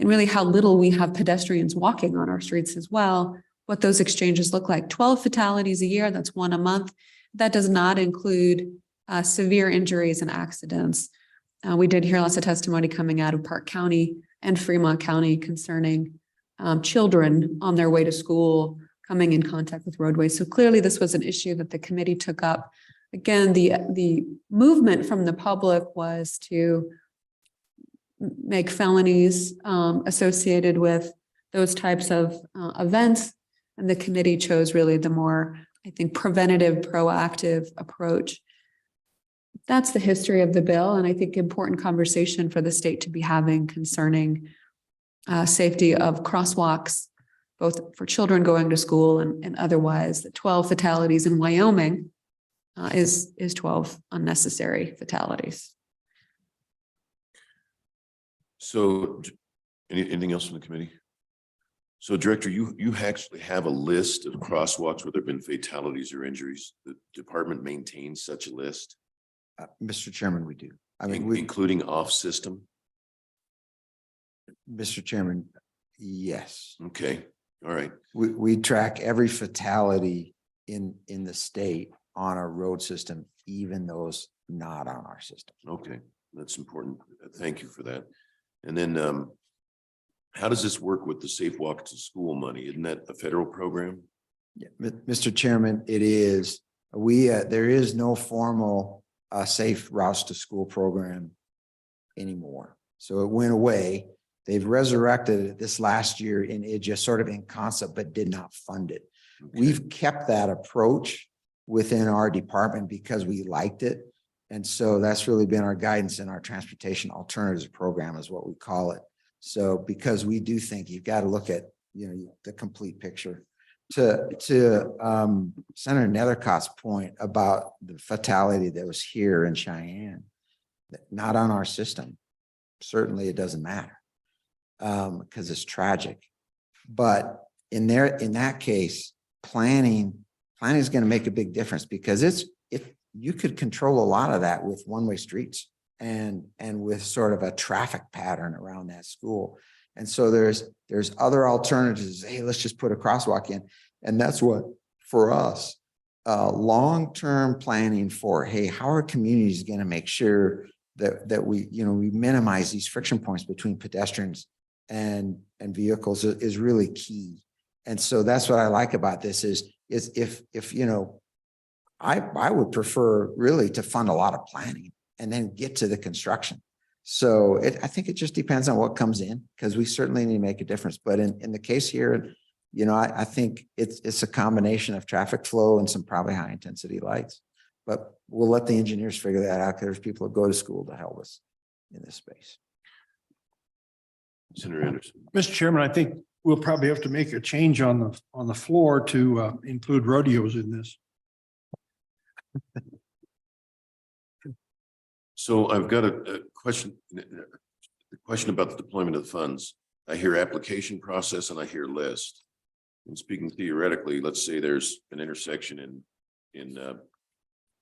really how little we have pedestrians walking on our streets as well, what those exchanges look like. 12 fatalities a year, that's one a month. That does not include severe injuries and accidents. We did hear lots of testimony coming out of Park County and Fremont County concerning children on their way to school coming in contact with roadways. So clearly this was an issue that the committee took up. Again, the movement from the public was to make felonies associated with those types of events. And the committee chose really the more, I think, preventative, proactive approach. That's the history of the bill, and I think important conversation for the state to be having concerning safety of crosswalks, both for children going to school and otherwise. The 12 fatalities in Wyoming is 12 unnecessary fatalities. So anything else from the committee? So Director, you actually have a list of crosswalks where there have been fatalities or injuries. The department maintains such a list? Mr. Chairman, we do. Including off system? Mr. Chairman, yes. Okay, all right. We track every fatality in the state on our road system, even those not on our system. Okay, that's important. Thank you for that. And then how does this work with the Safe Walk to School money? Isn't that a federal program? Yeah, Mr. Chairman, it is. There is no formal safe routes to school program anymore. So it went away. They've resurrected it this last year, and it just sort of in concept, but did not fund it. Okay. We've kept that approach within our department because we liked it. And so that's really been our guidance in our transportation alternatives program is what we call it. So because we do think you've got to look at, the complete picture. To Senator Nethercott's point about the fatality that was here in Cheyenne, not on our system. Certainly it doesn't matter because it's tragic. But in that case, planning is going to make a big difference because if you could control a lot of that with one-way streets and with sort of a traffic pattern around that school. And so there's other alternatives. Hey, let's just put a crosswalk in. And that's what, for us, long-term planning for, hey, how are communities going to make sure that we minimize these friction points between pedestrians and vehicles is really key. And so that's what I like about this is if I would prefer really to fund a lot of planning and then get to the construction. So I think it just depends on what comes in, because we certainly need to make a difference. But in the case here, I think it's a combination of traffic flow and some probably high intensity lights. But we'll let the engineers figure that out, because there's people that go to school to help us in this space. Senator Anderson. Mr. Chairman, I think we'll probably have to make a change on the floor to include rodeos in this. So I've got a question, about the deployment of the funds. I hear application process and I hear list. And speaking theoretically, let's say there's an intersection in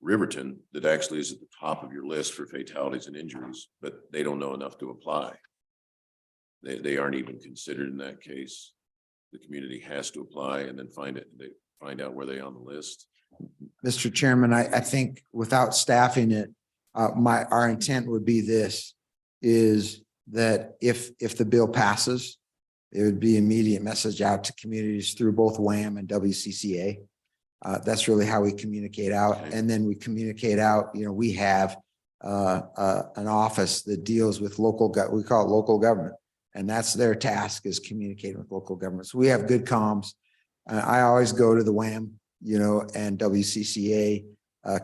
Riverton that actually is at the top of your list for fatalities and injuries, but they don't know enough to apply. They aren't even considered in that case. The community has to apply and then find out where they are on the list. Mr. Chairman, I think without staffing it, our intent would be this, is that if the bill passes, it would be immediate message out to communities through both WHAM and WCCA. That's really how we communicate out. Okay. And then we communicate out, we have an office that deals with we call it local government. And that's their task, is communicating with local governments. We have good comms. I always go to the WHAM, and WCCA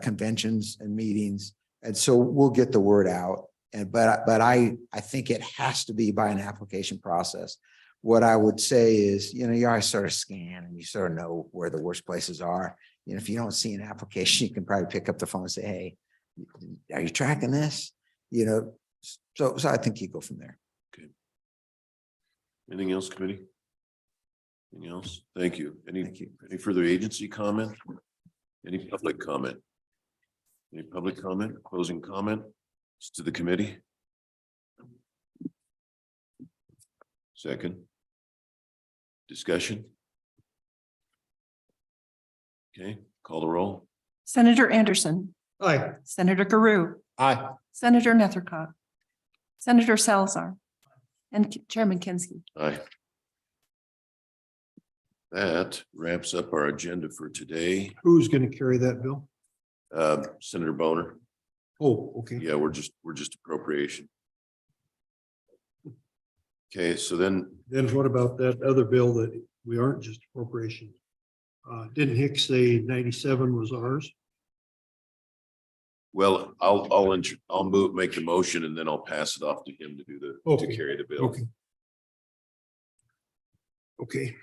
conventions and meetings. And so we'll get the word out. But I think it has to be by an application process. What I would say is, you always sort of scan and you sort of know where the worst places are. If you don't see an application, you can probably pick up the phone and say, hey, are you tracking this? So I think you go from there. Okay. Anything else, committee? Anything else? Thank you. Any further agency comment? Any public comment? Any public comment? Closing comment? To the committee? Second. Discussion? Okay, call the roll. Senator Anderson, Aye. Senator Guru, Aye. Senator Nethercott, Senator Salazar, and Chairman Kinsky. Aye. That wraps up our agenda for today. Who's going to carry that bill? Senator Boner. Oh, okay. Yeah, we're just appropriation. Okay, so then, What about that other bill that we aren't just appropriation? Didn't Hicks say 97 was ours? well, I'll make the motion and then I'll pass it off to him to do to Okay. carry the bill. Okay.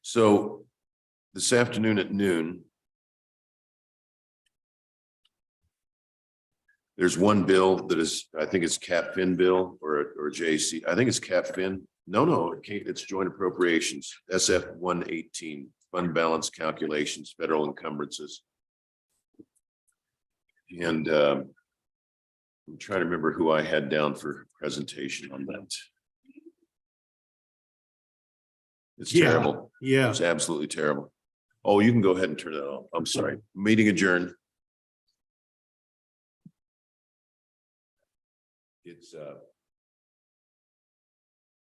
So this afternoon at noon, there's one bill that is, I think it's Cap Fin bill or JC. I think it's Cap Fin. No, it's joint appropriations, SF 118, fund balance calculations, federal encumbrances. And I'm trying to remember who I had down for presentation on that. It's terrible. Yeah. It's absolutely terrible. Oh, you can go ahead and turn it off. I'm sorry. Meeting adjourned. It's